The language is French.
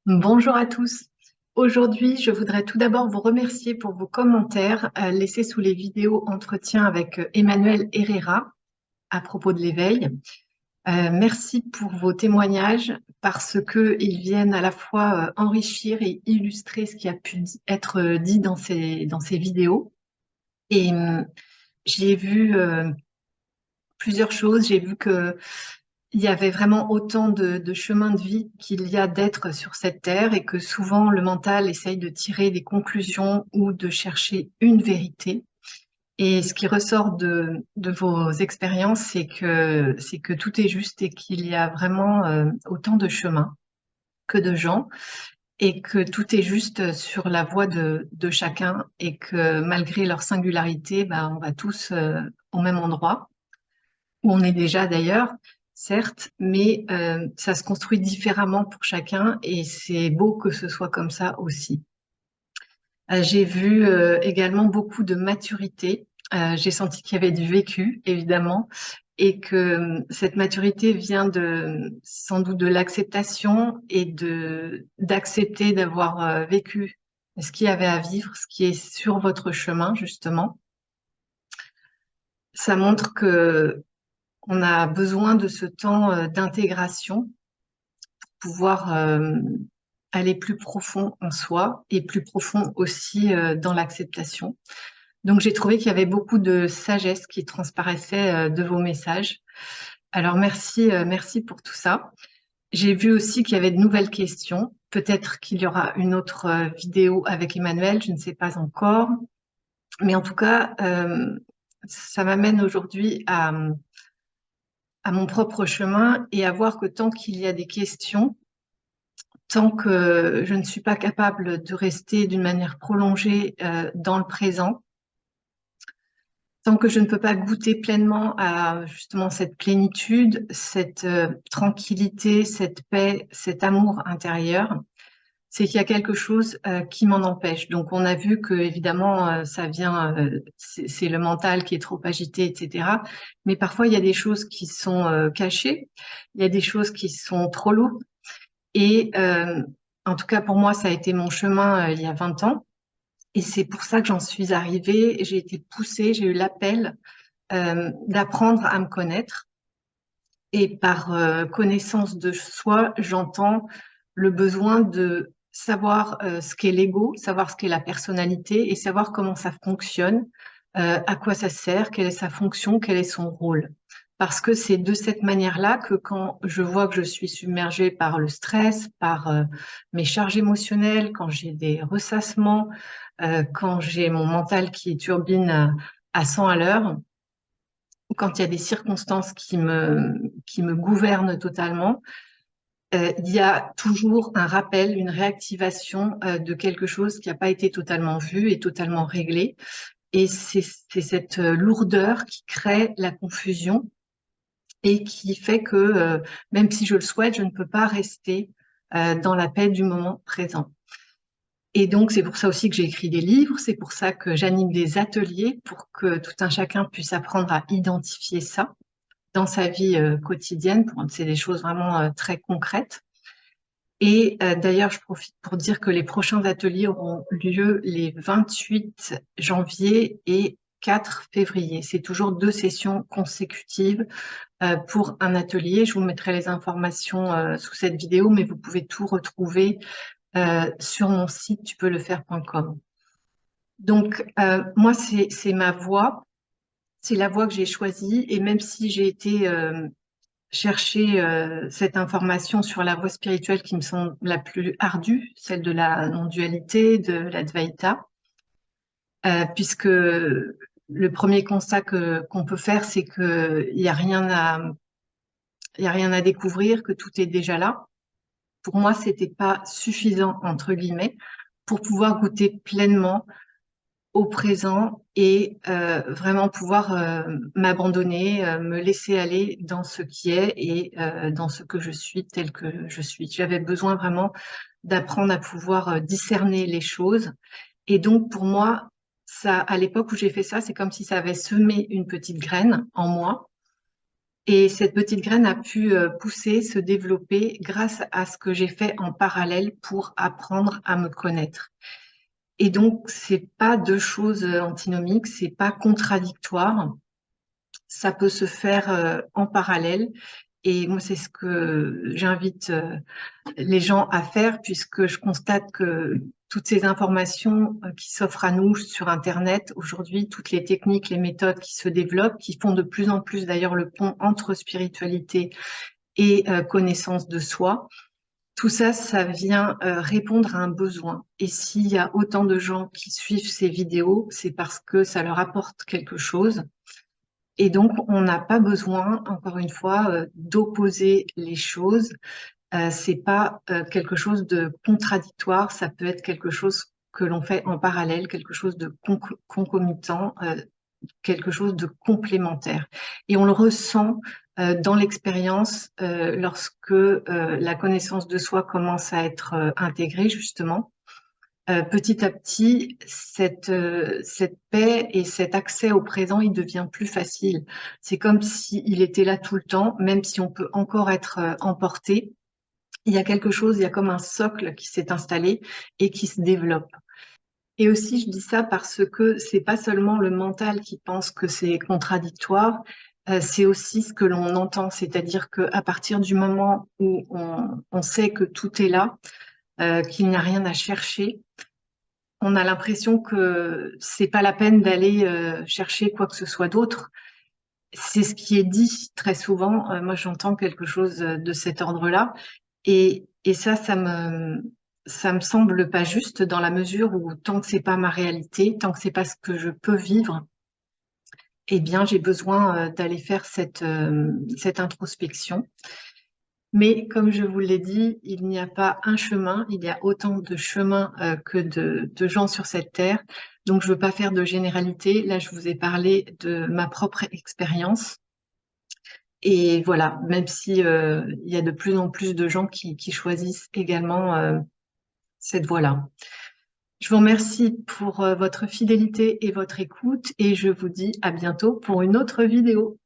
Bonjour à tous. Aujourd'hui, je voudrais tout d'abord vous remercier pour vos commentaires laissés sous les vidéos entretien avec Emmanuel Herrera à propos de l'éveil. Merci pour vos témoignages parce qu'ils viennent à la fois enrichir et illustrer ce qui a pu être dit dans ces vidéos. Et j'ai vu plusieurs choses. J'ai vu que il y avait vraiment autant de chemins de vie qu'il y a d'êtres sur cette terre et que souvent le mental essaye de tirer des conclusions ou de chercher une vérité. Et ce qui ressort de vos expériences, c'est que tout est juste et qu'il y a vraiment autant de chemins que de gens et que tout est juste sur la voie de chacun et que malgré leur singularité, on va tous au même endroit où on est déjà d'ailleurs, certes, mais ça se construit différemment pour chacun et c'est beau que ce soit comme ça aussi. J'ai vu également beaucoup de maturité. J'ai senti qu'il y avait du vécu, évidemment, et que cette maturité vient sans doute de l'acceptation et d'accepter d'avoir vécu ce qu'il y avait à vivre, ce qui est sur votre chemin, justement. Ça montre que on a besoin de ce temps d'intégration pour pouvoir aller plus profond en soi et plus profond aussi dans l'acceptation. Donc j'ai trouvé qu'il y avait beaucoup de sagesse qui transparaissait de vos messages. Alors merci, merci pour tout ça. J'ai vu aussi qu'il y avait de nouvelles questions. Peut-être qu'il y aura une autre vidéo avec Emmanuel, je ne sais pas encore. Mais en tout cas, ça m'amène aujourd'hui à mon propre chemin et à voir que tant qu'il y a des questions, tant que je ne suis pas capable de rester d'une manière prolongée dans le présent, tant que je ne peux pas goûter pleinement à justement cette plénitude, cette tranquillité, cette paix, cet amour intérieur, c'est qu'il y a quelque chose qui m'en empêche. Donc on a vu que évidemment ça vient, c'est le mental qui est trop agité, etc. Mais parfois il y a des choses qui sont cachées, il y a des choses qui sont trop lourdes. Et en tout cas pour moi ça a été mon chemin il y a 20 ans. Et c'est pour ça que j'en suis arrivée. J'ai été poussée, j'ai eu l'appel d'apprendre à me connaître. Et par connaissance de soi, j'entends le besoin de savoir ce qu'est l'ego, savoir ce qu'est la personnalité et savoir comment ça fonctionne, à quoi ça sert, quelle est sa fonction, quel est son rôle. Parce que c'est de cette manière-là que quand je vois que je suis submergée par le stress, par mes charges émotionnelles, quand j'ai des ressassements, quand j'ai mon mental qui turbine à 100 à l'heure, ou quand il y a des circonstances qui me gouvernent totalement, il y a toujours un rappel, une réactivation de quelque chose qui n'a pas été totalement vu et totalement réglé. Et c'est cette lourdeur qui crée la confusion et qui fait que même si je le souhaite, je ne peux pas rester dans la paix du moment présent. Et donc, c'est pour ça aussi que j'ai écrit des livres, c'est pour ça que j'anime des ateliers pour que tout un chacun puisse apprendre à identifier ça dans sa vie quotidienne. C'est des choses vraiment très concrètes. Et d'ailleurs, je profite pour dire que les prochains ateliers auront lieu les 28 janvier et 4 février. C'est toujours 2 sessions consécutives pour un atelier. Je vous mettrai les informations sous cette vidéo, mais vous pouvez tout retrouver sur mon site tupeuslefaire.com. Donc, moi, c'est ma voie, c'est la voie que j'ai choisie. Et même si j'ai été chercher cette information sur la voie spirituelle qui me semble la plus ardue, celle de la non-dualité, de l'Advaita, puisque le premier constat qu'on peut faire, c'est qu'il n'y a rien il y a rien à découvrir, que tout est déjà là. Pour moi, c'était pas suffisant, entre guillemets, pour pouvoir goûter pleinement au présent et vraiment pouvoir m'abandonner, me laisser aller dans ce qui est et dans ce que je suis tel que je suis. J'avais besoin vraiment d'apprendre à pouvoir discerner les choses. Et donc pour moi, ça, à l'époque où j'ai fait ça, c'est comme si ça avait semé une petite graine en moi Et cette petite graine a pu pousser, se développer grâce à ce que j'ai fait en parallèle pour apprendre à me connaître. Et donc, c'est pas deux choses antinomiques, c'est pas contradictoire. Ça peut se faire en parallèle. Et moi, c'est ce que j'invite les gens à faire, puisque je constate que toutes ces informations qui s'offrent à nous sur Internet, aujourd'hui, toutes les techniques, les méthodes qui se développent, qui font de plus en plus d'ailleurs le pont entre spiritualité et connaissance de soi, tout ça, ça vient répondre à un besoin. Et s'il y a autant de gens qui suivent ces vidéos, c'est parce que ça leur apporte quelque chose. Et donc, on n'a pas besoin, encore une fois, d'opposer les choses. C'est pas quelque chose de contradictoire, ça peut être quelque chose que l'on fait en parallèle, quelque chose de concomitant, quelque chose de complémentaire. Et on le ressent dans l'expérience lorsque la connaissance de soi commence à être intégrée, justement. Petit à petit, cette paix et cet accès au présent, il devient plus facile. C'est comme s'il était là tout le temps, même si on peut encore être emporté. Il y a quelque chose, il y a comme un socle qui s'est installé et qui se développe. Et aussi, je dis ça parce que c'est pas seulement le mental qui pense que c'est contradictoire, c'est aussi ce que l'on entend, c'est-à-dire qu'à partir du moment où on sait que tout est là, qu'il n'y a rien à chercher, on a l'impression que c'est pas la peine d'aller chercher quoi que ce soit d'autre. C'est ce qui est dit très souvent. Moi, j'entends quelque chose de cet ordre-là. Et ça, ça me semble pas juste dans la mesure où tant que c'est pas ma réalité, tant que c'est pas ce que je peux vivre, eh bien, j'ai besoin d'aller faire cette introspection. Mais comme je vous l'ai dit, il n'y a pas un chemin, il y a autant de chemins que de gens sur cette terre. Donc, je veux pas faire de généralité. Là, je vous ai parlé de ma propre expérience. Et voilà, même si il y a de plus en plus de gens qui choisissent également cette voie-là. Je vous remercie pour votre fidélité et votre écoute et je vous dis à bientôt pour une autre vidéo.